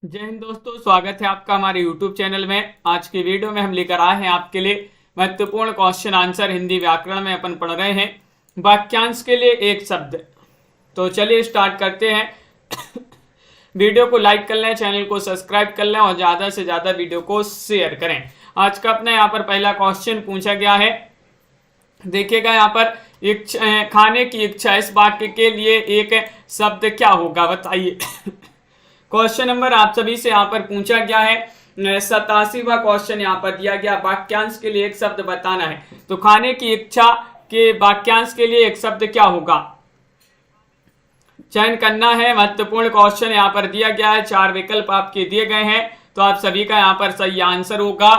जय हिंद दोस्तों, स्वागत है आपका हमारे YouTube चैनल में। आज की वीडियो में हम लेकर आए हैं आपके लिए महत्वपूर्ण क्वेश्चन आंसर हिंदी व्याकरण में अपन पढ़ रहे हैं वाक्यांश के लिए एक शब्द। तो चलिए स्टार्ट करते हैं। वीडियो को लाइक कर लें, चैनल को सब्सक्राइब कर लें और ज़्यादा से ज़्यादा वीडियो को शेयर करें। आज का अपना यहाँ पर पहला क्वेश्चन पूछा गया है। देखिएगा यहाँ पर खाने की इच्छा, इस वाक्य के लिए एक शब्द क्या होगा बताइए। क्वेश्चन नंबर आप सभी से यहाँ पर पूछा गया है। 87वां क्वेश्चन यहाँ पर दिया गया, वाक्यांश के लिए एक शब्द बताना है। तो खाने की इच्छा के वाक्यांश के लिए एक शब्द क्या होगा, चयन करना है। महत्वपूर्ण क्वेश्चन यहाँ पर दिया गया है, 4 विकल्प आपके दिए गए हैं। तो आप सभी का यहाँ पर सही आंसर होगा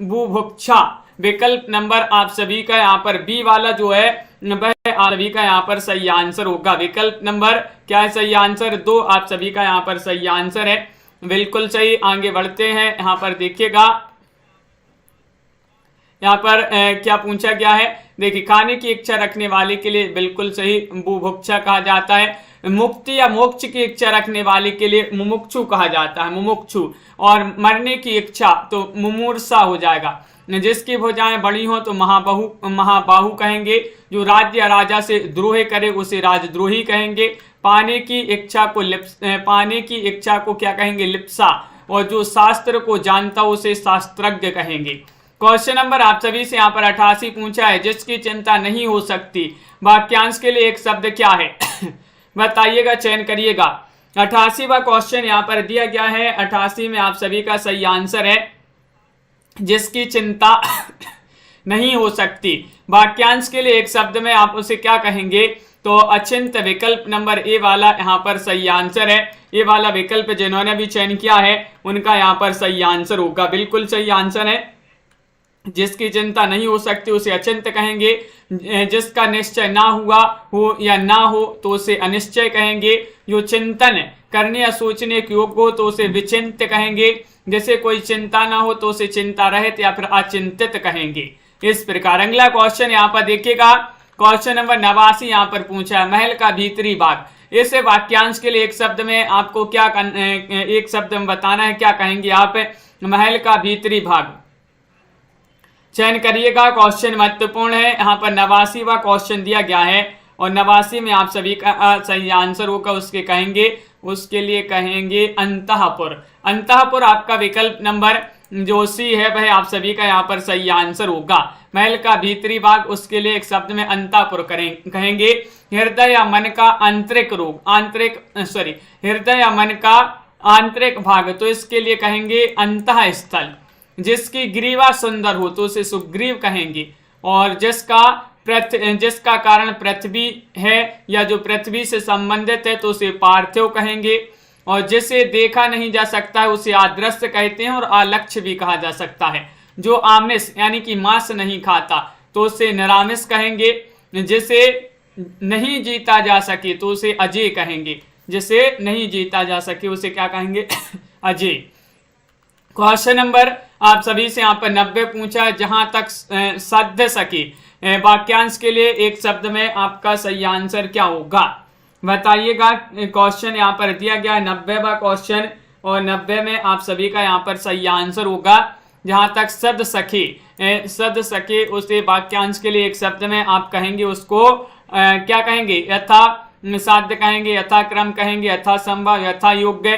बुभुक्षा। विकल्प नंबर आप सभी का यहाँ पर बी वाला जो है वह आप सभी का यहाँ पर सही आंसर होगा। विकल्प नंबर क्या है सही आंसर 2, आप सभी का यहाँ पर सही आंसर है। बिल्कुल सही। आगे बढ़ते हैं। यहाँ पर देखिएगा यहाँ पर क्या पूछा गया है। देखिए, खाने की इच्छा रखने वाले के लिए बिल्कुल सही बुभुक्षा कहा जाता है। मुक्ति या मोक्ष की इच्छा रखने वाले के लिए मुमुक्षु कहा जाता है, मुमुक्षु। और मरने की इच्छा तो मुमूर्षा हो जाएगा। जिसकी भुजाएं बड़ी हो तो महाबाहु कहेंगे। जो राज्य या राजा से द्रोह करे उसे राजद्रोही कहेंगे। पाने की इच्छा को क्या कहेंगे, लिप्सा। और जो शास्त्र को जानता उसे शास्त्रज्ञ कहेंगे। क्वेश्चन नंबर आप सभी से यहाँ पर 88 पूछा है, जिसकी चिंता नहीं हो सकती, वाक्यांश के लिए एक शब्द क्या है। बताइएगा, चयन करिएगा। 88वां क्वेश्चन यहाँ पर दिया गया है। 88 में आप सभी का सही आंसर है जिसकी चिंता नहीं हो सकती। वाक्यांश के लिए एक शब्द में आप उसे क्या कहेंगे, तो अचिंत। विकल्प नंबर ए वाला यहाँ पर सही आंसर है। ये वाला विकल्प जिन्होंने भी चयन किया है उनका यहाँ पर सही आंसर होगा। बिल्कुल सही आंसर है। जिसकी चिंता नहीं हो सकती उसे अचिंत कहेंगे। जिसका निश्चय ना हुआ हो या ना हो तो उसे अनिश्चय कहेंगे। जो चिंतन करने या सोचने के योग्य हो तो उसे विचिंत कहेंगे। जैसे कोई चिंता ना हो तो उसे चिंता रहित या फिर अचिंतित कहेंगे। इस प्रकार अगला क्वेश्चन यहाँ पर देखिएगा। क्वेश्चन नंबर 89 यहाँ पर पूछा है, महल का भीतरी भाग। इस वाक्यांश के लिए एक शब्द में आपको क्या एक शब्द में बताना है, क्या कहेंगे आप, महल का भीतरी भाग। चयन करिएगा। क्वेश्चन महत्वपूर्ण है। यहाँ पर 89वां क्वेश्चन दिया गया है और 89 में आप सभी का सही आंसर होगा उसके लिए कहेंगे अंतःपुर। अंतःपुर आपका विकल्प नंबर जो सी है वह आप सभी का यहाँ पर सही आंसर होगा। महल का भीतरी भाग, उसके लिए एक शब्द में अंतःपुर कहेंगे। हृदय या मन का आंतरिक रोग, हृदय या मन का आंतरिक भाग, तो इसके लिए कहेंगे अंतःस्थल। जिसकी ग्रीवा सुंदर हो तो उसे सुग्रीव कहेंगे। और जिसका कारण पृथ्वी है या जो पृथ्वी से संबंधित है तो उसे पार्थिव कहेंगे। और जिसे देखा नहीं जा सकता है उसे अदृश्य कहते हैं और अलक्ष्य भी कहा जा सकता है। जो आमिष यानी कि मांस नहीं खाता तो उसे निरामिष कहेंगे। जिसे नहीं जीता जा सके तो उसे अजेय कहेंगे। जिसे नहीं जीता जा सके उसे क्या कहेंगे, अजेय। क्वेश्चन नंबर आप सभी से यहाँ पर 90 पूछा है, जहां तक सध सके, वाक्यांश के लिए एक शब्द में आपका सही आंसर क्या होगा बताइएगा। क्वेश्चन यहाँ पर दिया गया है 90वां क्वेश्चन और 90 में आप सभी का यहाँ पर सही आंसर होगा जहां तक सद सके उसे वाक्यांश के लिए एक शब्द में आप कहेंगे उसको क्या कहेंगे, यथा साध्य कहेंगे, यथा क्रम कहेंगे, यथा संभव, यथा योग्य।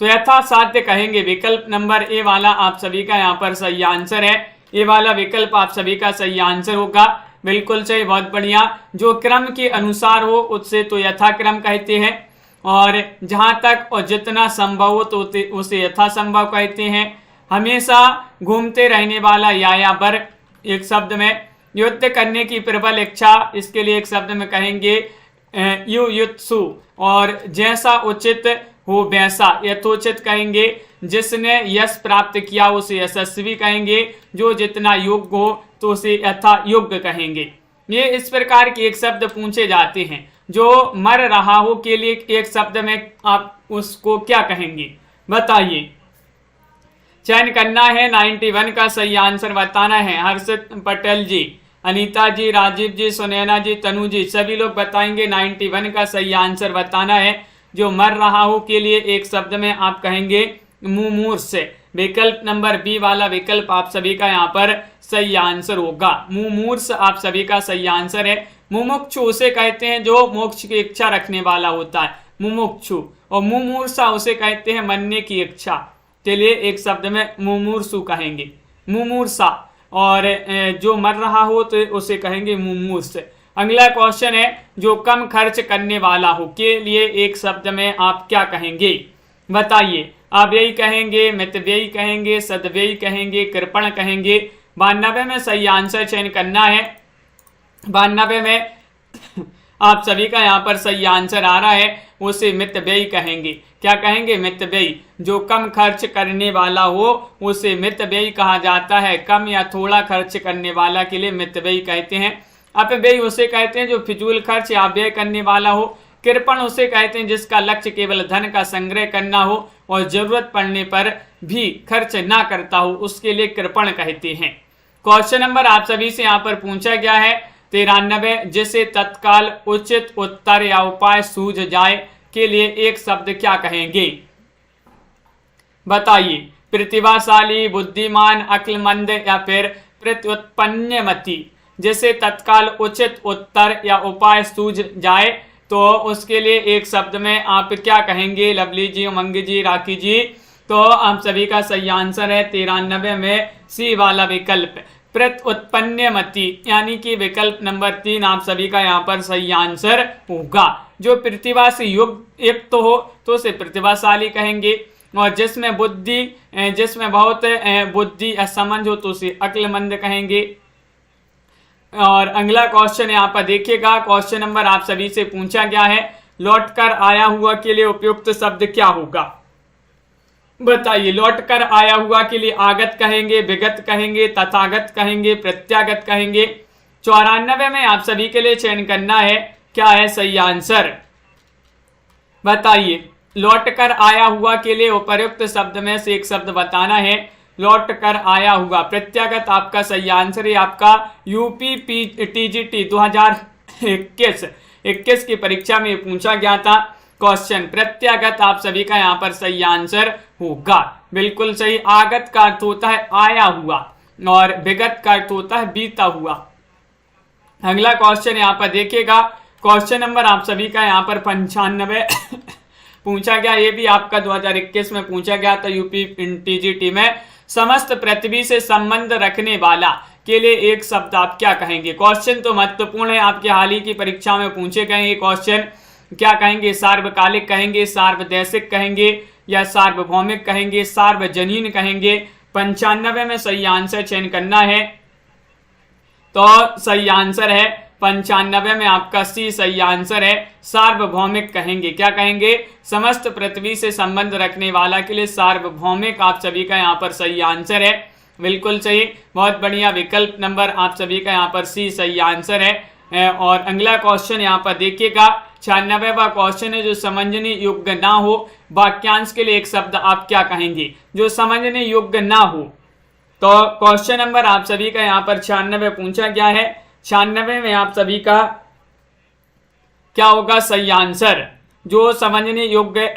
तो यथा साध्य कहेंगे। विकल्प नंबर ए वाला आप सभी का यहाँ पर सही आंसर है। ये वाला विकल्प आप सभी का सही आंसर होगा। बिल्कुल सही, बहुत बढ़िया। जो क्रम के अनुसार हो उससे तो यथा क्रम कहते हैं। और जहां तक और जितना संभव हो तो उसे यथा संभव कहते हैं। हमेशा घूमते रहने वाला यायावर एक शब्द में। युद्ध करने की प्रबल इच्छा, इसके लिए एक शब्द में कहेंगे युयुत्सु। और जैसा उचित हो वैसा यथोचित कहेंगे। जिसने यश प्राप्त किया उसे यशस्वी कहेंगे। जो जितना योग्य हो तो उसे यथा योग्य कहेंगे। ये इस प्रकार के एक शब्द पूछे जाते हैं। जो मर रहा हो के लिए एक शब्द में आप उसको क्या कहेंगे बताइए। चयन करना है। 91 का सही आंसर बताना है। हर्षित पटेल जी, अनीता जी, राजीव जी, सुनैना जी, तनु जी, सभी लोग बताएंगे 91 का सही आंसर बताना है। जो मर रहा हो के लिए एक शब्द में आप कहेंगे मुमूर्ष। विकल्प नंबर बी वाला विकल्प आप सभी का यहाँ पर सही आंसर होगा। मुमूर्ष आप सभी का सही आंसर है। मुमुक्षु उसे कहते हैं जो मोक्ष की इच्छा रखने वाला होता है, मुमुक्षु। और मुमूर्षा उसे कहते हैं मरने की इच्छा के लिए एक शब्द में मुमूर्षु कहेंगे, मुमूर्षा। और जो मर रहा हो तो उसे कहेंगे मुमूर्ष। अगला क्वेश्चन है जो कम खर्च करने वाला हो के लिए एक शब्द में आप क्या कहेंगे, बताइए। अव्ययी कहेंगे, मितव्ययी कहेंगे, सद्व्ययी कहेंगे, कृपण कहेंगे। 92 में सही आंसर चयन करना है। 92 में आप सभी का यहाँ पर सही आंसर आ रहा है, उसे मितव्ययी कहेंगे। क्या कहेंगे, मितव्ययी। जो कम खर्च करने वाला हो उसे मितव्ययी कहा जाता है। कम या थोड़ा खर्च करने वाला के लिए मितव्ययी कहते हैं। अपव्ययी उसे कहते हैं जो फिजूल खर्च या व्यय करने वाला हो। कृपण उसे कहते हैं जिसका लक्ष्य केवल धन का संग्रह करना हो और जरूरत पड़ने पर भी खर्च ना करता हो, उसके लिए कृपण कहते हैं। क्वेश्चन नंबर आप सभी से यहाँ पर पूछा गया है 93, जिसे तत्काल उचित उत्तर या उपाय सूझ जाए के लिए एक शब्द क्या कहेंगे, बताइए। प्रतिभाशाली, बुद्धिमान, अक्लमंद या फिर प्रत्युत्पन्नमति। जिसे तत्काल उचित उत्तर या उपाय सूझ जाए तो उसके लिए एक शब्द में आप क्या कहेंगे, लवली जी, उमंग जी, राखी जी। तो आप सभी का सही आंसर है 93 में सी वाला विकल्प, प्रत्युत्पन्नमति, यानी कि विकल्प नंबर 3 आप सभी का यहाँ पर सही आंसर होगा। जो प्रतिभा से युक्त हो तो उसे प्रतिभाशाली कहेंगे, और जिसमें बहुत बुद्धि असमंज हो तो उसे अक्लमंद कहेंगे। और अगला क्वेश्चन यहाँ पर देखिएगा, क्वेश्चन नंबर आप सभी से पूछा गया है लौट कर आया हुआ के लिए उपयुक्त शब्द क्या होगा, बताइए। लौट कर आया हुआ के लिए आगत कहेंगे, विगत कहेंगे, तथागत कहेंगे, प्रत्यागत कहेंगे। 94 में आप सभी के लिए चयन करना है क्या है सही आंसर, बताइए। लौट कर आया हुआ के लिए उपयुक्त शब्द में से एक शब्द बताना है। लौट कर आया हुआ, प्रत्यागत आपका सही आंसर है। आपका यूपी टीजीटी 2021 की परीक्षा में पूछा गया था क्वेश्चन। प्रत्यागत आप सभी का यहाँ पर सही आंसर होगा, बिल्कुल सही। आगत का अर्थ होता है आया हुआ और विगत का अर्थ होता है बीता हुआ। अगला क्वेश्चन यहाँ पर देखिएगा, क्वेश्चन नंबर आप सभी का यहाँ पर 95 पूछा गया। ये भी आपका 2021 में पूछा गया था यूपी टीजीटी में। समस्त पृथ्वी से संबंध रखने वाला के लिए एक शब्द आप क्या कहेंगे। क्वेश्चन तो महत्वपूर्ण है, आपके हाल ही की परीक्षा में पूछे गए ये क्वेश्चन। क्या कहेंगे, सार्वकालिक कहेंगे, सार्वदेशिक कहेंगे या सार्वभौमिक कहेंगे, सार्वजनीन कहेंगे। 95 में सही आंसर चयन करना है। तो सही आंसर है 95 में आपका सी सही आंसर है, सार्वभौमिक कहेंगे। क्या कहेंगे, समस्त पृथ्वी से संबंध रखने वाला के लिए सार्वभौमिक आप सभी का यहाँ पर सही आंसर है, बिल्कुल सही, बहुत बढ़िया। विकल्प नंबर आप सभी का यहाँ पर सी सही आंसर है। और अगला क्वेश्चन यहाँ पर देखिएगा, 96वां क्वेश्चन है जो समझने योग्य ना हो वाक्यांश के लिए एक शब्द आप क्या कहेंगे, जो समझने योग्य ना हो। तो क्वेश्चन नंबर आप सभी का यहाँ पर 96 पूछा गया है। 96 में आप सभी का क्या होगा सही आंसर, जो समझने योग्य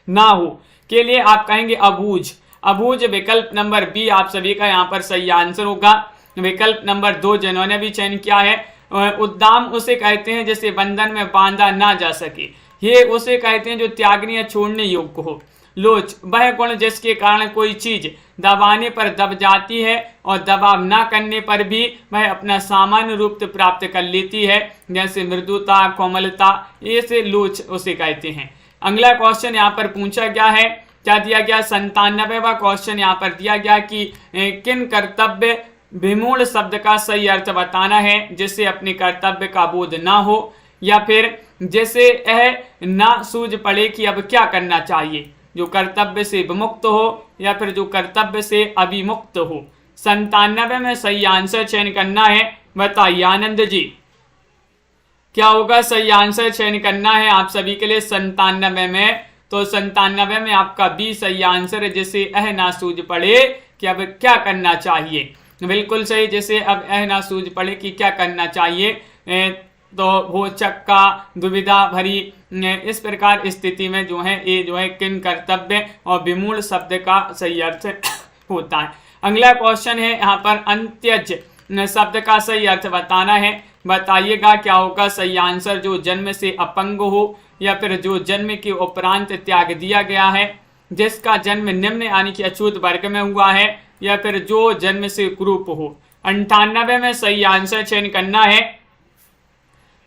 ना हो के लिए आप कहेंगे अबूझ। अबूझ विकल्प नंबर बी आप सभी का यहाँ पर सही आंसर होगा। विकल्प नंबर 2 जिन्होंने भी चयन किया है, उद्दाम उसे कहते हैं जिसे बंधन में बांधा ना जा सके। ये उसे कहते हैं जो त्यागने या छोड़ने योग्य हो। लोच वह गुण जिसके कारण कोई चीज दबाने पर दब जाती है और दबाव ना करने पर भी वह अपना सामान्य रूप प्राप्त कर लेती है, जैसे मृदुता, कोमलता, ये से लोच उसे कहते हैं। अगला क्वेश्चन यहाँ पर पूछा गया है, क्या दिया गया, 97वां क्वेश्चन यहाँ पर दिया गया कि किन कर्तव्य विमूढ़ शब्द का सही अर्थ बताना है, जिससे अपने कर्तव्य का बोध ना हो या फिर जैसे यह ना सूझ पड़े कि अब क्या करना चाहिए, जो कर्तव्य से विमुक्त हो या फिर जो कर्तव्य से अभिमुक्त हो। 97 में सही आंसर चयन करना है, बताइए आनंद जी क्या होगा सही आंसर चयन करना है आप सभी के लिए 97 में। तो 97 में आपका बी सही आंसर है, जिसे यह ना सूझ पड़े कि अब क्या करना चाहिए, बिल्कुल सही, जैसे अब यह ना सूझ पड़े कि क्या करना चाहिए। तो भोचक का दुविधा भरी, इस प्रकार स्थिति में जो है ये जो है किन कर्तव्य और विमूढ़ शब्द का सही अर्थ होता है। अगला क्वेश्चन है यहाँ पर अंत्यज शब्द का सही अर्थ बताना है। बताइएगा क्या होगा सही आंसर। जो जन्म से अपंग हो या फिर जो जन्म के उपरांत त्याग दिया गया है, जिसका जन्म निम्न यानी कि अछूत वर्ग में हुआ है, या फिर जो जन्म से कुरूप हो। 98 में सही आंसर चयन करना है।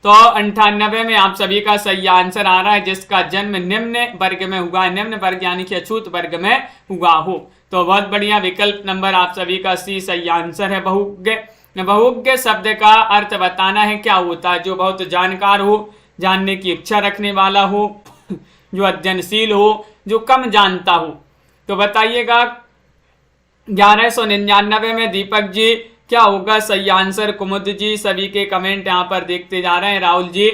तो 98 में आप सभी का सही आंसर आ रहा है जिसका जन्म निम्न वर्ग में हुआ है। निम्न वर्ग यानी कि अछूत वर्ग में हुआ हो। तो बहुत बढ़िया, विकल्प नंबर आप सभी का सी सही आंसर है। बहुज्ञ। बहुज्ञ शब्द का अर्थ बताना है क्या होता है। जो बहुत जानकार हो, जानने की इच्छा रखने वाला हो, जो अध्ययनशील हो, जो कम जानता हो। तो बताइएगा 1199 में दीपक जी क्या होगा सही आंसर। कुमुद जी सभी के कमेंट यहाँ पर देखते जा रहे हैं। राहुल जी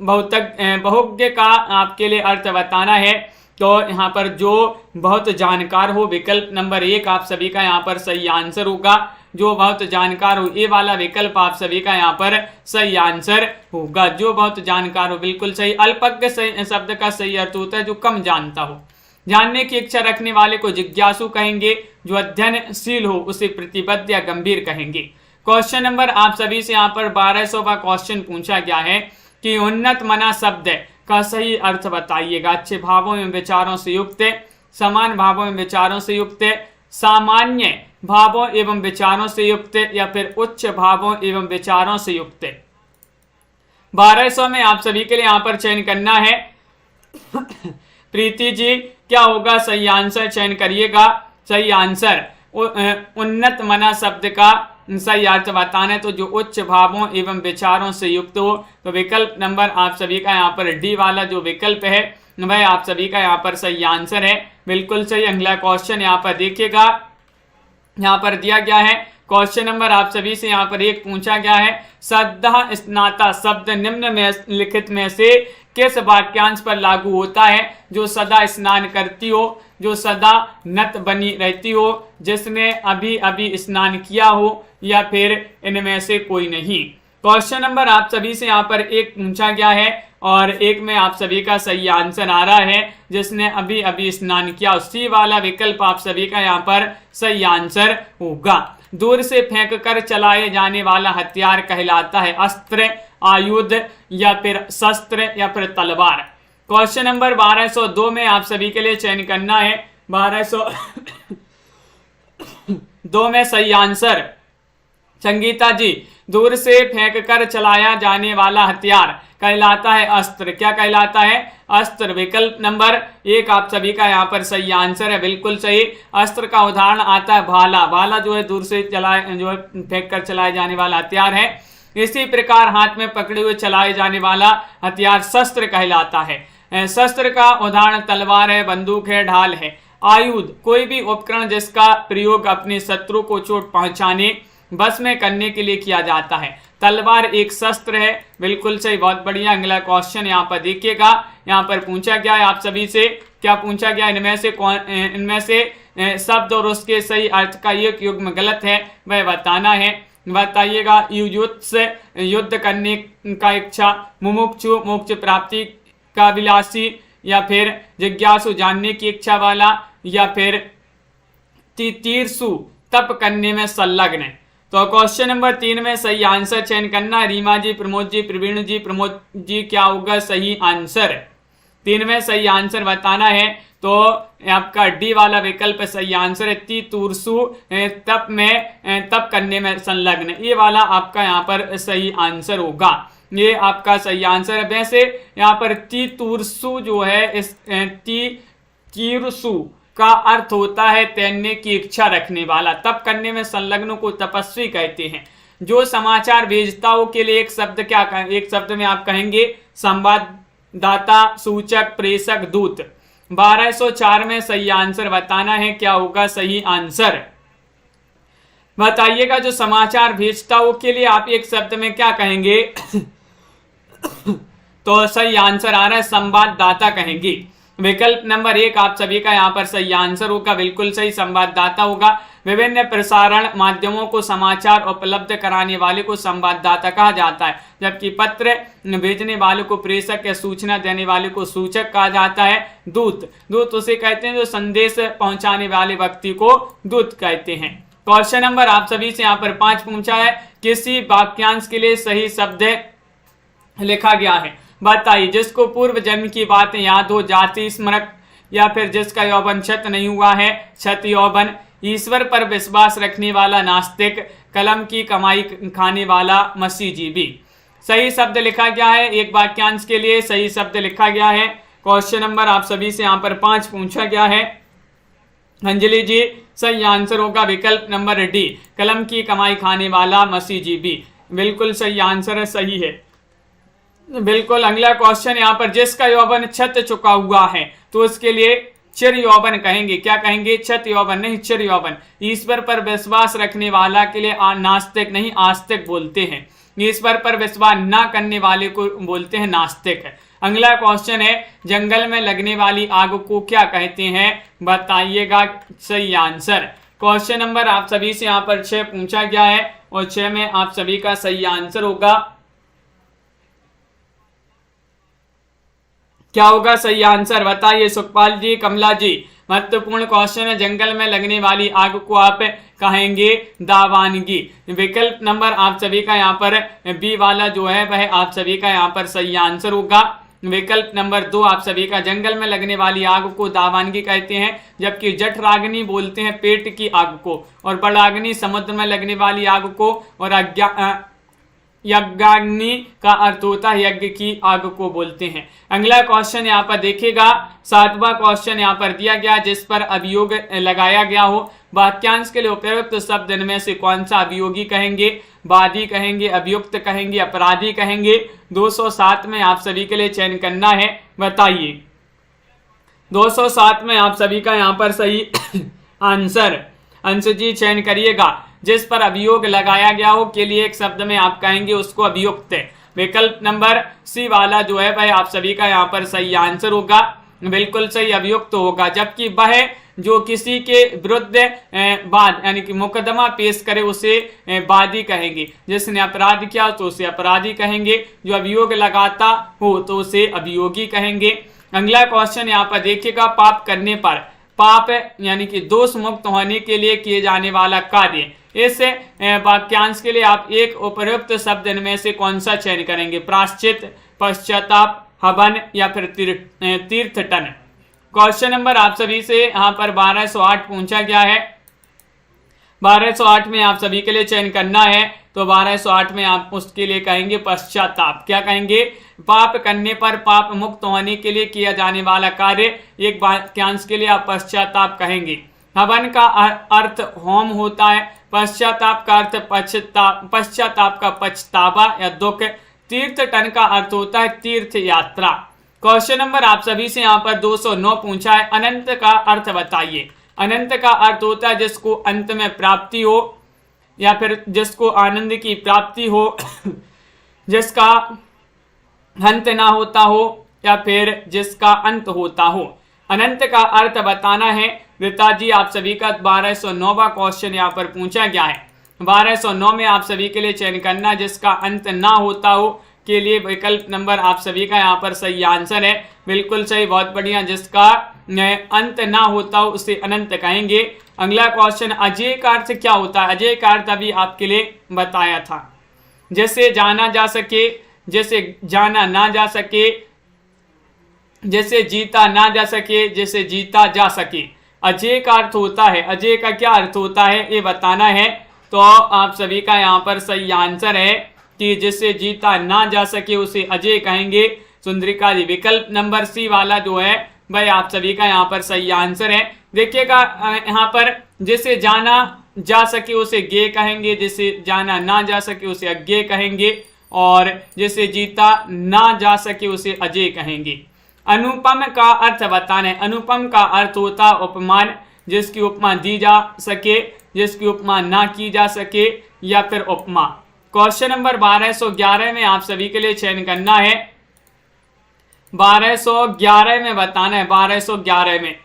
बहुज्ञ का आपके लिए अर्थ बताना है। तो यहाँ पर जो बहुत जानकार हो, विकल्प नंबर 1 आप सभी का यहाँ पर सही आंसर होगा। जो बहुत जानकार हो, ये वाला विकल्प आप सभी का यहाँ पर सही आंसर होगा। जो बहुत जानकार हो, बिल्कुल सही। अल्पज्ञ शब्द का सही अर्थ होता है जो कम जानता हो। जानने की इच्छा रखने वाले को जिज्ञासु कहेंगे। जो अध्ययनशील हो उसे प्रतिबद्ध या गंभीर कहेंगे। क्वेश्चन नंबर आप सभी से यहाँ पर 1200वां क्वेश्चन पूछा गया है कि उन्नत मना शब्द का सही अर्थ बताइएगा। अच्छे भावों एवं विचारों से युक्त, समान भावों एवं विचारों से युक्त, सामान्य भावों एवं विचारों से युक्त, या फिर उच्च भावों एवं विचारों से युक्त। 1200 में आप सभी के लिए यहाँ पर चयन करना है। प्रीति जी क्या होगा सही आंसर चयन करिएगा। सही आंसर उन्नत मना शब्द का सही अर्थ बताना है। तो जो उच्च भावों एवं विचारों से युक्त हो। तो विकल्प नंबर आप सभी का यहाँ पर डी वाला जो विकल्प है वह आप सभी का यहाँ पर सही आंसर है। बिल्कुल सही। अगला क्वेश्चन यहाँ पर देखिएगा, यहाँ पर दिया गया है। क्वेश्चन नंबर आप सभी से यहाँ पर 1 पूछा गया है। सदा स्नाता शब्द निम्न में लिखित में से किस वाक्यांश पर लागू होता है। जो सदा स्नान करती हो, जो सदा नत बनी रहती हो, जिसने अभी अभी स्नान किया हो, या फिर इनमें से कोई नहीं। क्वेश्चन नंबर आप सभी से यहाँ पर 1 पूछा गया है और 1 में आप सभी का सही आंसर आ रहा है जिसने अभी अभी स्नान किया। उसी वाला विकल्प आप सभी का यहाँ पर सही आंसर होगा। दूर से फेंक कर चलाए जाने वाला हथियार कहलाता है अस्त्र, आयुध, या फिर शस्त्र, या फिर तलवार। क्वेश्चन नंबर 1202 में आप सभी के लिए चयन करना है। 1202 में सही आंसर संगीता जी, दूर से फेंक कर चलाया जाने वाला हथियार कहलाता है अस्त्र। क्या कहलाता है? अस्त्र। विकल्प नंबर 1 आप सभी का यहाँ पर सही आंसर है। बिल्कुल सही। अस्त्र का उदाहरण आता है भाला। भाला जो है दूर से चलाए जो है फेंक कर चलाए जाने वाला हथियार है। इसी प्रकार हाथ में पकड़े हुए चलाए जाने वाला हथियार शस्त्र कहलाता है। शस्त्र का उदाहरण तलवार है, बंदूक है, ढाल है। आयुध कोई भी उपकरण जिसका प्रयोग अपने शत्रु को चोट पहुंचाने, बस में करने के लिए किया जाता है। तलवार एक शस्त्र है। बिल्कुल सही, बहुत बढ़िया। अगला क्वेश्चन यहाँ पर देखिएगा, यहाँ पर पूछा गया है आप सभी से, क्या पूछा गया? इनमें से शब्द और उसके सही अर्थ का एक युग्म गलत है वह बताना है। बताइएगा। युद्ध करने का इच्छा, मुमुक्षु मोक्ष प्राप्ति का विलासी, या फिर जिज्ञासु जानने की इच्छा वाला, या फिर तीर्षु तप करने में संलग्न। तो क्वेश्चन नंबर 3 में सही आंसर चयन करना। रीमा जी, प्रमोद जी, प्रवीण जी, प्रमोद जी क्या होगा सही आंसर? 3 में सही आंसर बताना है। तो आपका डी वाला विकल्प सही आंसर है। तीर्षु तप करने में संलग्न, ये वाला आपका यहाँ पर सही आंसर होगा। ये आपका सही आंसर है। वैसे यहाँ पर तीर्षु जो है, इस तीर्षु का अर्थ होता है तैरने की इच्छा रखने वाला। तप करने में संलग्न को तपस्वी कहते हैं। जो समाचार भेजताओं के लिए एक शब्द में आप कहेंगे संवाददाता, सूचक, प्रेषक, दूत। 1204 में सही आंसर बताना है। क्या होगा सही आंसर? बताइएगा। जो समाचार भेजताओं के लिए आप एक शब्द में क्या कहेंगे? तो सही आंसर आ रहा है संवाददाता कहेंगे। विकल्प नंबर 1 आप सभी का यहाँ पर सही आंसर होगा, बिल्कुल सही। संवाददाता होगा। विभिन्न प्रसारण माध्यमों को समाचार उपलब्ध कराने वाले को संवाददाता कहा जाता है, जबकि पत्र भेजने वाले को प्रेषक या सूचना देने वाले को सूचक कहा जाता है। दूत, दूत उसे कहते हैं जो संदेश पहुंचाने वाले व्यक्ति को दूत कहते हैं। क्वेश्चन नंबर आप सभी से यहाँ पर 5 पूछा है, किसी वाक्यांश के लिए सही शब्द लिखा गया है, बताइए। जिसको पूर्व जन्म की बातें याद हो जाती स्मरक, या फिर जिसका यौवन क्षत नहीं हुआ है क्षत यौवन, ईश्वर पर विश्वास रखने वाला नास्तिक, कलम की कमाई खाने वाला मसीहजीवी। सही शब्द लिखा गया है, एक वाक्यांश के लिए सही शब्द लिखा गया है। क्वेश्चन नंबर आप सभी से यहाँ पर 5 पूछा गया है। अंजलि जी, सही आंसर होगा विकल्प नंबर डी, कलम की कमाई खाने वाला मसीहजीवी। बिल्कुल सही आंसर है, सही है, बिल्कुल। अगला क्वेश्चन यहाँ पर, जिसका यौवन क्षत चुका हुआ है तो उसके लिए चिर यौवन कहेंगे। क्या कहेंगे? क्षत यौवन नहीं, चिर यौवन। ईश्वर पर विश्वास रखने वाला के लिए नास्तिक नहीं आस्तिक बोलते हैं। ईश्वर पर विश्वास ना करने वाले को बोलते हैं नास्तिक। अगला क्वेश्चन है, जंगल में लगने वाली आग को क्या कहते हैं, बताइएगा सही आंसर। क्वेश्चन नंबर आप सभी से यहाँ पर 6 पूछा गया है और 6 में आप सभी का सही आंसर होगा, क्या होगा सही आंसर, बताइए सुखपाल जी, कमला जी। महत्वपूर्ण क्वेश्चन है, जंगल में लगने वाली आग को आप कहेंगे दावानगी। विकल्प नंबर आप सभी का यहाँ पर बी वाला जो है वह आप सभी का यहाँ पर सही आंसर होगा। विकल्प नंबर 2 आप सभी का, जंगल में लगने वाली आग को दावानगी कहते हैं, जबकि जठराग्नि बोलते हैं पेट की आग को, और बड़ाग्नि समुद्र में लगने वाली आग को, और यज्ञाग्नि का अर्थ होता है यज्ञ की आग को बोलते हैं। अगला क्वेश्चन यहाँ पर देखिएगा, 7वां क्वेश्चन यहाँ पर दिया गया, जिस पर अभियोग लगाया गया हो। वाक्यांश के लिए उपयुक्त शब्द इनमें से कौन सा अभियोगी कहेंगे, वादी कहेंगे, अभियुक्त कहेंगे, अपराधी कहेंगे। 207 में आप सभी के लिए चयन करना है, बताइए। 207 में आप सभी का यहाँ पर सही आंसर, अंश जी चयन करिएगा। जिस पर अभियोग लगाया गया हो के लिए एक शब्द में आप कहेंगे उसको अभियुक्त। विकल्प नंबर सी वाला जो है वह आप सभी का यहाँ पर सही आंसर होगा, बिल्कुल सही, अभियुक्त होगा। जबकि वह जो किसी के विरुद्ध वाद यानी कि मुकदमा पेश करे उसे वादी कहेंगे। जिसने अपराध किया तो उसे अपराधी कहेंगे, जो अभियोग लगाता हो तो उसे अभियोगी कहेंगे। अगला क्वेश्चन यहाँ पर देखिएगा, पाप करने पर, पाप यानी कि दोष मुक्त होने के लिए किए जाने वाला कार्य। इस वाक्यांश के लिए आप एक उपयुक्त शब्द इनमें से कौन सा चयन करेंगे, प्रायश्चित, पश्चाताप, हवन या फिर तीर्थटन। क्वेश्चन नंबर आप सभी से यहाँ पर 1208 पूछा गया है। 1208 में आप सभी के लिए चयन करना है, तो 1208 में आप उसके लिए कहेंगे पश्चाताप। क्या कहेंगे? पाप करने पर पाप मुक्त होने के लिए किया जाने वाला कार्य, एक वाक्यांश के लिए आप पश्चाताप कहेंगे। हवन का अर्थ होम होता है, पश्चाताप का अर्थ पश्चाताप का पछतावा या दुख, तीर्थटन का अर्थ होता है तीर्थ यात्रा। क्वेश्चन नंबर आप सभी से यहाँ पर 209 पूछा है, अनंत का अर्थ बताइए। अनंत का अर्थ होता है जिसको अंत में प्राप्ति हो, या फिर जिसको आनंद की प्राप्ति हो, जिसका अंत ना होता हो, या फिर जिसका अंत होता हो। अनंत का अर्थ बताना है। रीता जी आप सभी का 1209वां क्वेश्चन यहाँ पर पूछा गया है। 1209 में आप सभी के लिए चयन करना, जिसका अंत ना होता हो के लिए विकल्प नंबर आप सभी का यहाँ पर सही आंसर है, बिल्कुल सही, बहुत बढ़िया। जिसका अंत ना होता हो उसे अनंत कहेंगे। अगला क्वेश्चन, अजय का अर्थ क्या होता है? अजय का अर्थ अभी आपके लिए बताया था, जैसे जाना जा सके, जैसे जाना ना जा सके, जैसे जीता ना जा सके, जैसे जीता जा सके। अजय का अर्थ होता है, अजय का क्या अर्थ होता है ये बताना है। तो आप सभी का यहाँ पर सही आंसर है कि जिससे जीता ना जा सके उसे अजय कहेंगे। सुंदरिका जी, विकल्प नंबर सी वाला जो है वह आप सभी का यहाँ पर सही आंसर है। देखिएगा यहाँ पर, जिसे जाना जा सके उसे गे कहेंगे, जिसे जाना ना जा सके उसे अज्ञे कहेंगे, और जिसे जीता ना जा सके उसे अजय कहेंगे। अनुपम का अर्थ बताना है। अनुपम का अर्थ होता उपमान, जिसकी उपमा दी जा सके, जिसकी उपमा ना की जा सके, या फिर उपमा। क्वेश्चन नंबर 1211 में आप सभी के लिए चयन करना है, 1211 में बताना है, 1211 में।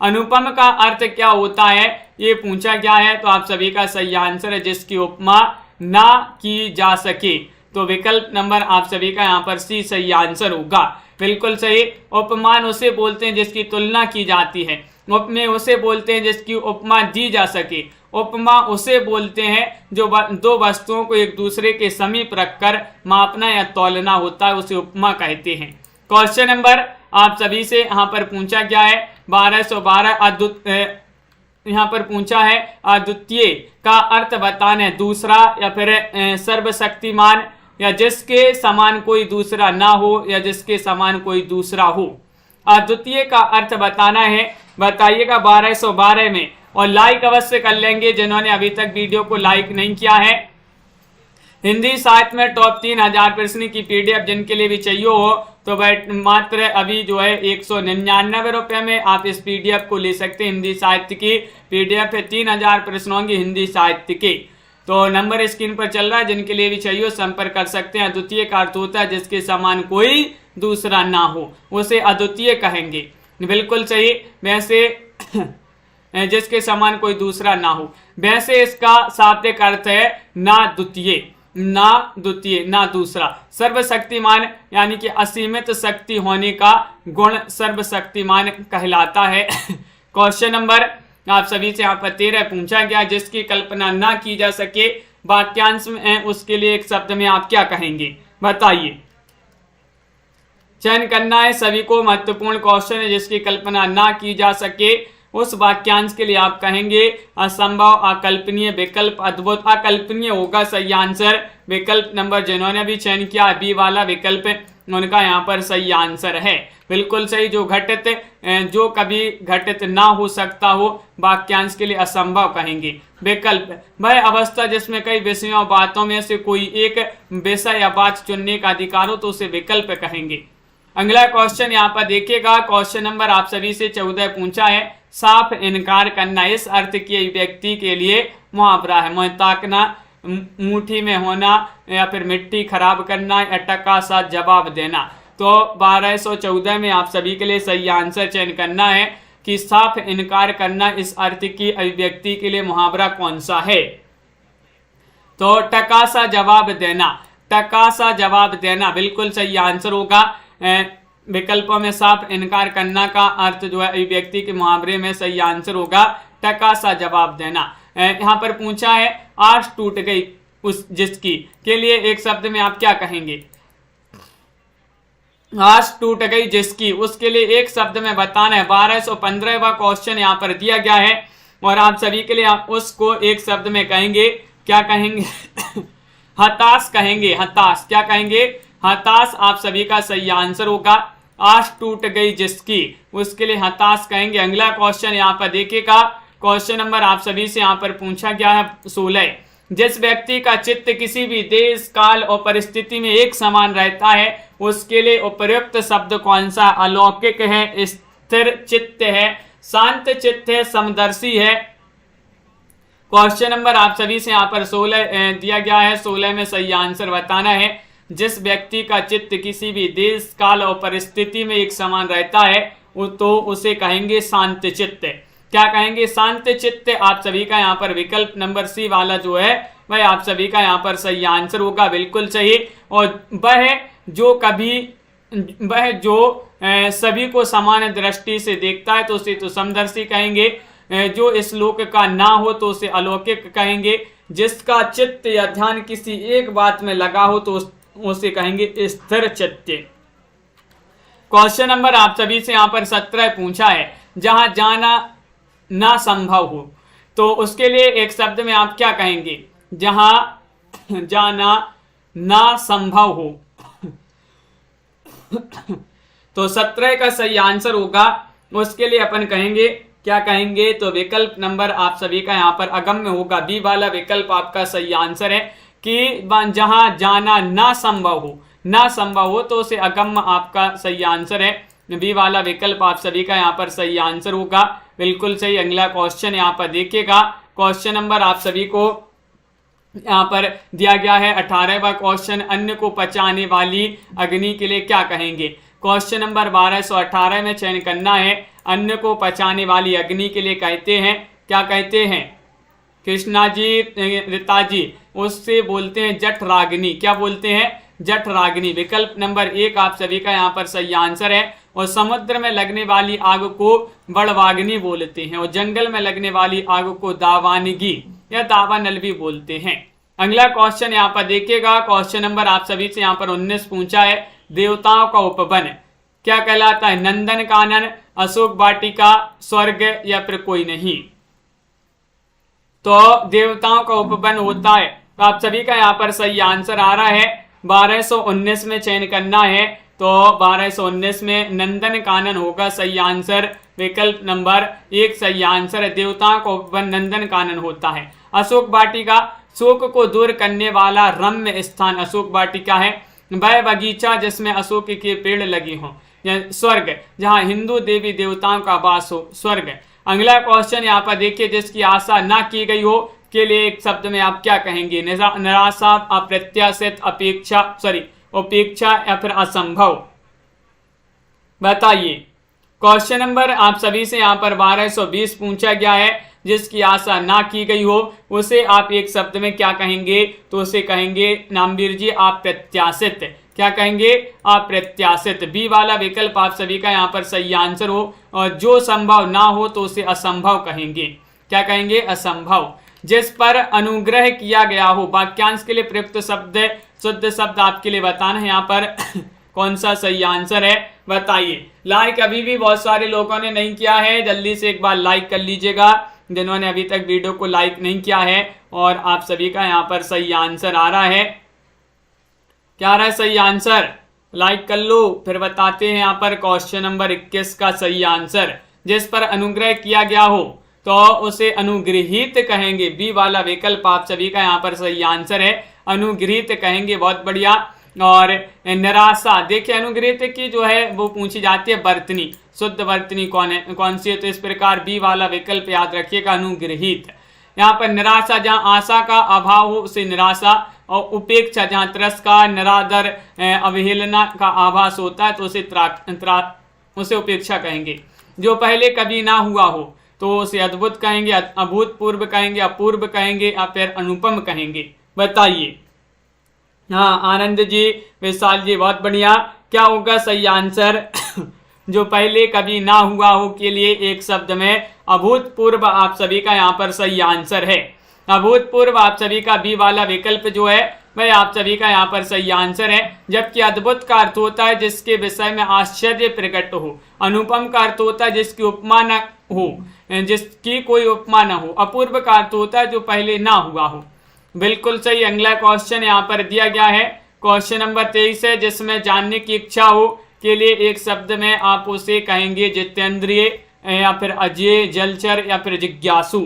अनुपम का अर्थ क्या होता है ये पूछा गया है, तो आप सभी का सही आंसर है जिसकी उपमा ना की जा सके। तो विकल्प नंबर आप सभी का यहाँ पर सी सही आंसर होगा, बिल्कुल सही। उपमान उसे बोलते हैं जिसकी तुलना की जाती है, उपमेय उसे बोलते हैं जिसकी उपमा दी जा सके, उपमा उसे बोलते हैं जो दो वस्तुओं को एक दूसरे के समीप रखकर मापना या तौलना होता है, उसे उपमा कहते हैं। क्वेश्चन नंबर आप सभी से यहाँ पर पूछा गया है 1212, यहाँ पर पूछा है अद्वितीय का अर्थ बताना है, दूसरा या फिर सर्वशक्तिमान, या जिसके समान कोई दूसरा ना हो, या जिसके समान कोई दूसरा हो। अद्वितीय का अर्थ बताना है, बताइएगा 1212 में, और लाइक अवश्य कर लेंगे जिन्होंने अभी तक वीडियो को लाइक नहीं किया है। हिंदी साहित्य में टॉप 3000 प्रश्न की पीडीएफ जिनके लिए भी चाहिए हो तो मात्र अभी जो है 199 रुपये में आप इस पीडीएफ को ले सकते हैं। हिंदी साहित्य की पीडीएफ है 3000 प्रश्नों की हिंदी साहित्य के। तो नंबर स्क्रीन पर चल रहा है, जिनके लिए भी चाहिए संपर्क कर सकते हैं। अद्वितीय का अर्थ होता है जिसके समान कोई दूसरा ना हो, उसे अद्वितीय कहेंगे, बिल्कुल सही। वैसे जिसके समान कोई दूसरा ना हो, वैसे इसका शाब्दिक अर्थ है ना द्वितीय, ना द्वितीय, ना दूसरा। सर्वशक्तिमान यानी कि असीमित शक्ति होने का गुण सर्वशक्तिमान कहलाता है। क्वेश्चन नंबर आप सभी से यहाँ पर 13 पूछा गया, जिसकी कल्पना ना की जा सके वाक्यांश में उसके लिए एक शब्द में आप क्या कहेंगे, बताइए। चयन करना है, सभी को महत्वपूर्ण क्वेश्चन है। जिसकी कल्पना ना की जा सके उस वाक्यांश के लिए आप कहेंगे असंभव, अकल्पनीय, विकल्प अद्भुत। अकल्पनीय होगा सही आंसर। विकल्प नंबर जिन्होंने भी चयन किया बी वाला विकल्प, उनका यहाँ पर सही आंसर है, बिल्कुल सही। जो घटित, जो कभी घटित ना हो सकता हो वाक्यांश के लिए असंभव कहेंगे। विकल्प वह अवस्था जिसमें कई विषयों बातों में से कोई एक विषय या बात चुनने का अधिकार हो तो उसे विकल्प कहेंगे। अगला क्वेश्चन यहाँ पर देखिएगा, क्वेश्चन नंबर आप सभी से 14 पूछा है, साफ इनकार करना इस अर्थ के व्यक्ति के लिए मुहावरा है। मुँह ताकना, मुट्ठी में होना, या फिर मिट्टी खराब करना, या टका सा जवाब देना। तो 1214 में आप सभी के लिए सही आंसर चयन करना है कि साफ इनकार करना इस अर्थ की अभिव्यक्ति के लिए मुहावरा कौन सा है। तो टका सा जवाब देना, टका सा जवाब देना बिल्कुल सही आंसर होगा। विकल्पों में साफ इनकार करना का अर्थ जो है अभिव्यक्ति के मुहावरे में सही आंसर होगा टका सा जवाब देना। यहाँ पर पूछा है आश टूट गई उस जिसकी के लिए एक शब्द में आप क्या कहेंगे। आश टूट गई जिसकी, उसके लिए एक शब्द में बताना है। 1215वां क्वेश्चन यहाँ पर दिया गया है और आप सभी के लिए आप उसको एक शब्द में कहेंगे, क्या कहेंगे हताश कहेंगे। हताश क्या कहेंगे, हताश आप सभी का सही आंसर होगा। आश टूट गई जिसकी, उसके लिए हताश कहेंगे। अगला क्वेश्चन यहाँ पर देखिएगा, क्वेश्चन नंबर आप सभी से यहाँ पर पूछा गया है 16। जिस व्यक्ति का चित्त किसी भी देश काल और परिस्थिति में एक समान रहता है उसके लिए उपयुक्त शब्द कौन सा। अलौकिक है, स्थिर चित्त है, शांत चित्त है, समदर्शी है। क्वेश्चन नंबर आप सभी से यहाँ पर 16 दिया गया है। 16 में सही आंसर बताना है। जिस व्यक्ति का चित्त किसी भी देश काल और परिस्थिति में एक समान रहता है तो उसे कहेंगे शांत चित्त। क्या कहेंगे, शांत चित्त। आप सभी का यहाँ पर विकल्प नंबर सी वाला जो है वह आप सभी का यहाँ पर सही आंसर होगा, बिल्कुल सही। और वह जो सभी को समान दृष्टि से देखता है तो उसे तो समदर्शी कहेंगे। जो इस लोक का ना हो तो उसे अलौकिक कहेंगे। जिसका चित्त या ध्यान किसी एक बात में लगा हो तो उसे कहेंगे स्थिर चित्त। क्वेश्चन नंबर आप सभी से यहाँ पर 17 पूछा है, जहां जाना ना संभव हो तो उसके लिए एक शब्द में आप क्या कहेंगे। जहां जाना ना संभव हो तो 17 का सही आंसर होगा। उसके लिए अपन कहेंगे, क्या कहेंगे, तो विकल्प नंबर आप सभी का यहाँ पर अगम्य होगा। बी वाला विकल्प आपका सही आंसर है कि जहां जाना ना संभव हो तो उसे अगम्य आपका सही आंसर है। बी वाला विकल्प आप सभी का यहाँ पर सही आंसर होगा, बिल्कुल सही। अगला क्वेश्चन यहाँ पर देखिएगा, क्वेश्चन नंबर आप सभी को यहाँ पर दिया गया है 18वां क्वेश्चन। अन्न को पचाने वाली अग्नि के लिए क्या कहेंगे। क्वेश्चन नंबर 1218 में चयन करना है। अन्न को पचाने वाली अग्नि के लिए कहते हैं, क्या कहते हैं कृष्णा जी, रीता जी, उससे बोलते हैं जठराग्नि। क्या बोलते हैं? जठराग्नि। विकल्प नंबर 1 आप सभी का यहाँ पर सही आंसर है। और समुद्र में लगने वाली आग को बड़वाग्नि बोलते हैं और जंगल में लगने वाली आग को दावानगी या दावानल भी बोलते हैं। अगला क्वेश्चन यहाँ पर देखिएगा, क्वेश्चन नंबर आप सभी से यहाँ पर 19 पूछा है। देवताओं का उपवन क्या कहलाता है? नंदन कानन, अशोक वाटिका, स्वर्ग या फिर कोई नहीं। तो देवताओं का उपवन होता है। तो आप सभी का यहाँ पर सही आंसर आ रहा है 1219 में चयन करना है। तो 1219 में नंदन कानन होगा सही आंसर। विकल्प नंबर 1 सही आंसर है। देवताओं का उपवन नंदन कानन होता है। अशोक वाटिका शोक को दूर करने वाला रम्य स्थान अशोक वाटिका है। वह बगीचा जिसमें अशोक के पेड़ लगे हों। स्वर्ग जहां हिंदू देवी देवताओं का वास हो, स्वर्ग। अगला क्वेश्चन यहाँ पर देखिए, जिसकी आशा ना की गई हो के लिए एक शब्द में आप क्या कहेंगे? निराशा, अप्रत्याशित, उपेक्षा या फिर असंभव। बताइए। क्वेश्चन नंबर आप सभी से यहाँ पर 1220 पूछा गया है। जिसकी आशा ना की गई हो उसे आप एक शब्द में क्या कहेंगे? तो उसे कहेंगे नामवीर जी अप्रत्याशित। क्या कहेंगे? अप्रत्याशित। बी वाला विकल्प आप सभी का यहाँ पर सही आंसर हो। और जो संभव ना हो तो उसे असंभव कहेंगे। क्या कहेंगे? असंभव। जिस पर अनुग्रह किया गया हो, वाक्यांश के लिए प्रयुक्त शब्द शुद्ध शब्द आपके लिए बताना है यहाँ पर कौन सा सही आंसर है, बताइए। लाइक अभी भी बहुत सारे लोगों ने नहीं किया है, जल्दी से एक बार लाइक कर लीजिएगा जिन्होंने अभी तक वीडियो को लाइक नहीं किया है। और आप सभी का यहाँ पर सही आंसर आ रहा है। क्या आ रहा है सही आंसर? लाइक कर लो, फिर बताते हैं यहाँ पर क्वेश्चन नंबर 21 का सही आंसर। जिस पर अनुग्रह किया गया हो तो उसे अनुग्रहित कहेंगे। बी वाला विकल्प आप सभी का यहाँ पर सही आंसर है। अनुग्रहित कहेंगे, बहुत बढ़िया। और निराशा, देखिए अनुग्रहित की जो है वो पूछी जाती है वर्तनी, शुद्ध वर्तनी कौन सी है? तो इस प्रकार बी वाला विकल्प याद रखिएगा, अनुग्रहित। यहाँ पर निराशा जहाँ आशा का अभाव हो उसे निराशा, और उपेक्षा जहाँ तिरस्कार, निरादर, अवहेलना का आभास होता है तो उसे उपेक्षा कहेंगे। जो पहले कभी ना हुआ हो तो उसे अद्भुत कहेंगे, अभूतपूर्व कहेंगे, अपूर्व कहेंगे या फिर अनुपम कहेंगे। बताइए। हाँ आनंद जी, विशाल जी, बहुत बढ़िया। क्या होगा सही आंसर? जो पहले कभी ना हुआ हो के लिए एक शब्द में अभूतपूर्व आप सभी का यहाँ पर सही आंसर है। अभूतपूर्व आप सभी का बी वाला विकल्प जो है वह आप सभी का यहाँ पर सही आंसर है। जबकि अद्भुत का अर्थ होता है जिसके विषय में आश्चर्य प्रकट हो। अनुपम का अर्थ होता है जिसकी उपमा न हो, जिसकी कोई उपमा न हो। अपूर्व का अर्थ होता है जो पहले ना हुआ हो। बिल्कुल सही। अगला क्वेश्चन यहाँ पर दिया गया है, क्वेश्चन नंबर 23 है। जिसमें जानने की इच्छा हो के लिए एक शब्द में आप उसे कहेंगे जितेंद्रिय या फिर अजय, जलचर या फिर जिज्ञासु।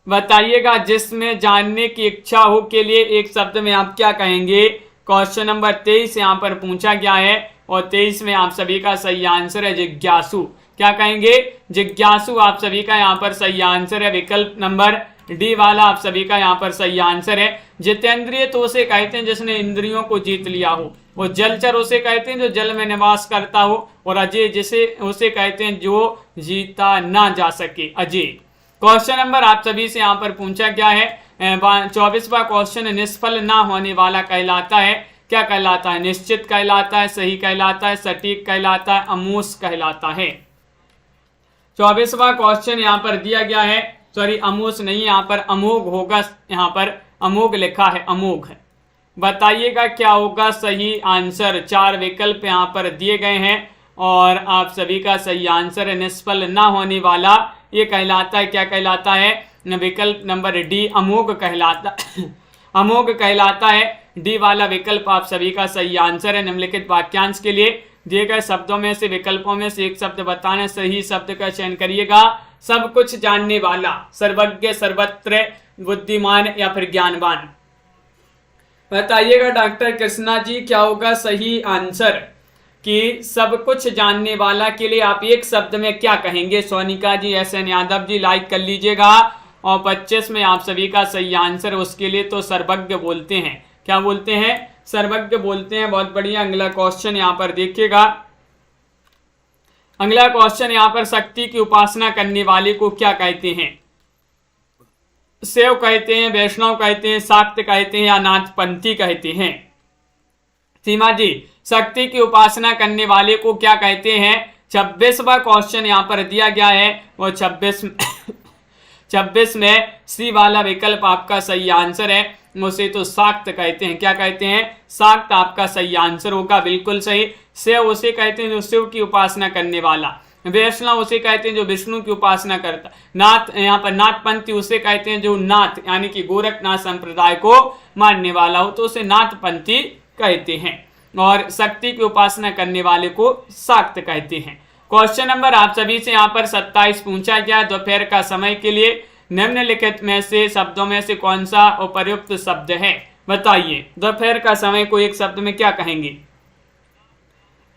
बताइएगा। जिसमें जानने की इच्छा हो के लिए एक शब्द में आप क्या कहेंगे? क्वेश्चन नंबर 23 यहाँ पर पूछा गया है और 23 में आप सभी का सही आंसर है जिज्ञासु। क्या कहेंगे? जिज्ञासु आप सभी का यहाँ पर सही आंसर है। विकल्प नंबर डी वाला आप सभी का यहाँ पर सही आंसर है। जितेंद्रिय तो उसे कहते हैं जिसने इंद्रियों को जीत लिया हो। और जलचर उसे कहते हैं जो जल में निवास करता हो। और अजय जिसे उसे कहते हैं जो जीता ना जा सके, अजय। क्वेश्चन नंबर आप सभी से यहाँ पर पूछा गया है 24वां क्वेश्चन। निष्फल ना होने वाला कहलाता है। क्या कहलाता है? निश्चित कहलाता है, सही कहलाता है, सटीक कहलाता है, अमोस कहलाता है। 24वां क्वेश्चन यहाँ पर दिया गया है, सॉरी अमोस नहीं, यहाँ पर अमोघ होगा। यहाँ पर अमोघ लिखा है, अमोघ। बताइएगा क्या होगा सही आंसर। 4 विकल्प यहाँ पर दिए गए हैं और आप सभी का सही आंसर है निष्फल ना होने वाला। ये कहलाता है, क्या कहलाता है? विकल्प नंबर डी, अमोघ कहलाता अमोघ कहलाता है। डी वाला विकल्प आप सभी का सही आंसर है। निम्नलिखित वाक्यांश के लिए दिए गए शब्दों में से विकल्पों में से एक शब्द बताना, सही शब्द का चयन करिएगा। सब कुछ जानने वाला, सर्वज्ञ, सर्वत्र, बुद्धिमान या फिर ज्ञानवान। बताइएगा डॉक्टर कृष्णा जी क्या होगा सही आंसर कि सब कुछ जानने वाला के लिए आप एक शब्द में क्या कहेंगे? सोनिका जी, एसएन यादव जी, लाइक कर लीजिएगा। और 25 में आप सभी का सही आंसर उसके लिए तो सर्वज्ञ बोलते हैं। क्या बोलते हैं? सर्वज्ञ बोलते हैं। बहुत बढ़िया। अगला क्वेश्चन यहाँ पर देखिएगा। अगला क्वेश्चन यहाँ पर शक्ति की उपासना करने वाले को क्या कहते हैं? शैव कहते हैं, वैष्णव कहते हैं, शाक्त कहते हैं या नाथपंथी कहते हैं? सीमा जी, शक्ति की उपासना करने वाले को क्या कहते हैं? 26वां क्वेश्चन यहाँ पर दिया गया है और 26 में सी वाला विकल्प आपका सही आंसर है। उसे तो शाक्त कहते हैं। क्या कहते हैं? शाक्त आपका सही आंसर होगा, बिल्कुल सही। शैव उसे कहते हैं जो शिव की उपासना करने वाला। वैष्णव उसे कहते हैं जो विष्णु की उपासना करता। नाथ, यहाँ पर नाथपंथी उसे कहते हैं जो नाथ यानी कि गोरखनाथ संप्रदाय को मानने वाला हो, तो उसे नाथपंथी कहते हैं। और शक्ति की उपासना करने वाले को शाक्त कहते हैं। क्वेश्चन नंबर आप सभी से यहाँ पर 27 पूछा गया। दोपहर का समय के लिए निम्नलिखित में से शब्दों में से कौन सा उपयुक्त शब्द है? बताइए। दोपहर का समय को एक शब्द में क्या कहेंगे?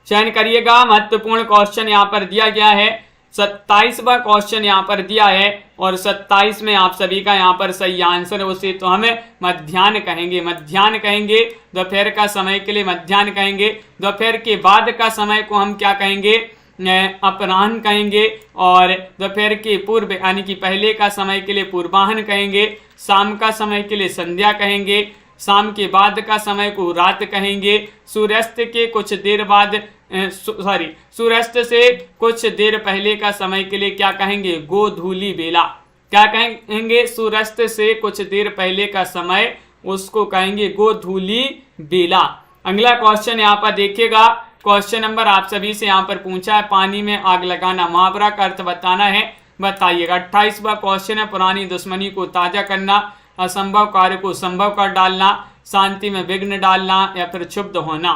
चयन करिएगा। महत्वपूर्ण क्वेश्चन यहाँ पर दिया गया है। 27वां क्वेश्चन यहाँ पर दिया है और 27 में आप सभी का यहाँ पर सही आंसर है। उसे तो हमें मध्याह्न कहेंगे। मध्याह्न कहेंगे। दोपहर का समय के लिए मध्याह्न कहेंगे। दोपहर के बाद का समय को हम क्या कहेंगे? अपराह्न कहेंगे। और दोपहर के पूर्व यानी कि पहले का समय के लिए पूर्वाह्न कहेंगे। शाम का समय के लिए संध्या कहेंगे। शाम के बाद का समय को रात कहेंगे। सूर्यास्त के कुछ देर बाद सूर्यास्त से कुछ देर पहले का समय के लिए क्या कहेंगे? गोधूली बेला। क्या कहेंगे? सूर्यास्त से कुछ देर पहले का समय उसको कहेंगे गोधूली बेला। अगला क्वेश्चन यहाँ पर देखिएगा। क्वेश्चन नंबर आप सभी से यहाँ पर पूछा है, पानी में आग लगाना मुहावरा का अर्थ बताना है। बताइएगा। 28वां क्वेश्चन है, पुरानी दुश्मनी को ताजा करना, असंभव कार्य को संभव कर डालना, शांति में विघ्न डालना या फिर क्षुब्ध होना।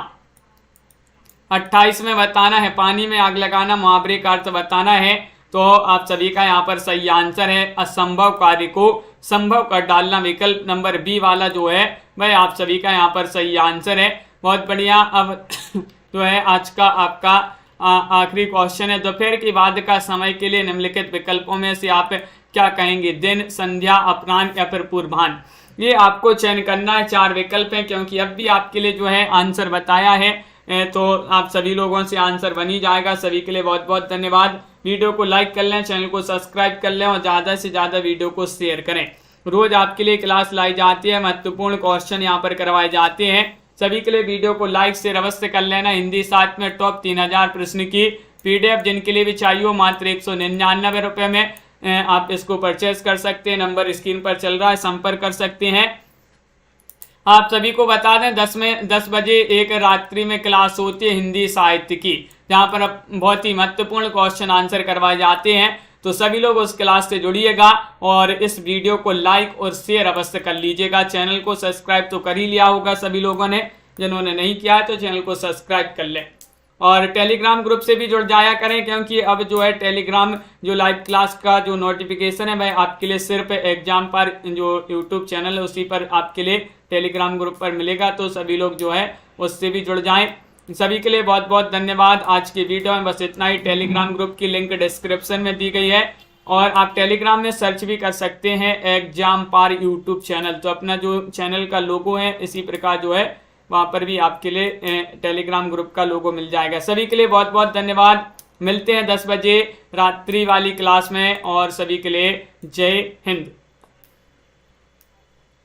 28 में बताना है, पानी में आग लगाना मुहावरे का अर्थ बताना है। तो आप सभी का यहाँ पर सही आंसर है असंभव कार्य को संभव कर डालना। विकल्प नंबर बी वाला जो है वह आप सभी का यहाँ पर सही आंसर है। बहुत बढ़िया। अब जो है आज का आपका आखिरी क्वेश्चन है, दोपहर के बाद का समय के लिए निम्नलिखित विकल्पों में से आप क्या कहेंगे? दिन, संध्या, अपराह्न या फिर पूर्वाह्न। ये आपको चयन करना है। 4 विकल्प हैं, क्योंकि अब भी आपके लिए जो है आंसर बताया है, तो आप सभी लोगों से आंसर बन ही जाएगा। सभी के लिए बहुत बहुत धन्यवाद। वीडियो को लाइक कर लें, चैनल को सब्सक्राइब कर लें और ज़्यादा से ज़्यादा वीडियो को शेयर करें। रोज आपके लिए क्लास लाई जाती है, महत्वपूर्ण क्वेश्चन यहाँ पर करवाए जाते हैं। सभी के लिए वीडियो को लाइक शेयर अवश्य कर लेना। हिंदी साथ में टॉप 3000 प्रश्न की PDF जिनके लिए भी चाहिए हो मात्र 199 रुपये में आप इसको परचेज कर सकते हैं। नंबर स्क्रीन पर चल रहा है, संपर्क कर सकते हैं। आप सभी को बता दें 10 बजे एक रात्रि में क्लास होती है हिंदी साहित्य की, जहाँ पर बहुत ही महत्वपूर्ण क्वेश्चन आंसर करवाए जाते हैं। तो सभी लोग उस क्लास से जुड़िएगा और इस वीडियो को लाइक और शेयर अवश्य कर लीजिएगा। चैनल को सब्सक्राइब तो कर ही लिया होगा सभी लोगों ने, जिन्होंने नहीं किया है तो चैनल को सब्सक्राइब कर लें। और टेलीग्राम ग्रुप से भी जुड़ जाया करें, क्योंकि अब जो है टेलीग्राम जो लाइव क्लास का जो नोटिफिकेशन है वह आपके लिए सिर्फ एग्जाम पर जो यूट्यूब चैनल है उसी पर आपके लिए टेलीग्राम ग्रुप पर मिलेगा। तो सभी लोग जो है उससे भी जुड़ जाएं। सभी के लिए बहुत बहुत धन्यवाद। आज की वीडियो में बस इतना ही। टेलीग्राम ग्रुप की लिंक डिस्क्रिप्शन में दी गई है और आप टेलीग्राम में सर्च भी कर सकते हैं एग्जाम पार यूट्यूब चैनल। तो अपना जो चैनल का लोगो है इसी प्रकार जो है वहाँ पर भी आपके लिए टेलीग्राम ग्रुप का लोगो मिल जाएगा। सभी के लिए बहुत बहुत धन्यवाद। मिलते हैं 10 बजे रात्रि वाली क्लास में और सभी के लिए जय हिंद।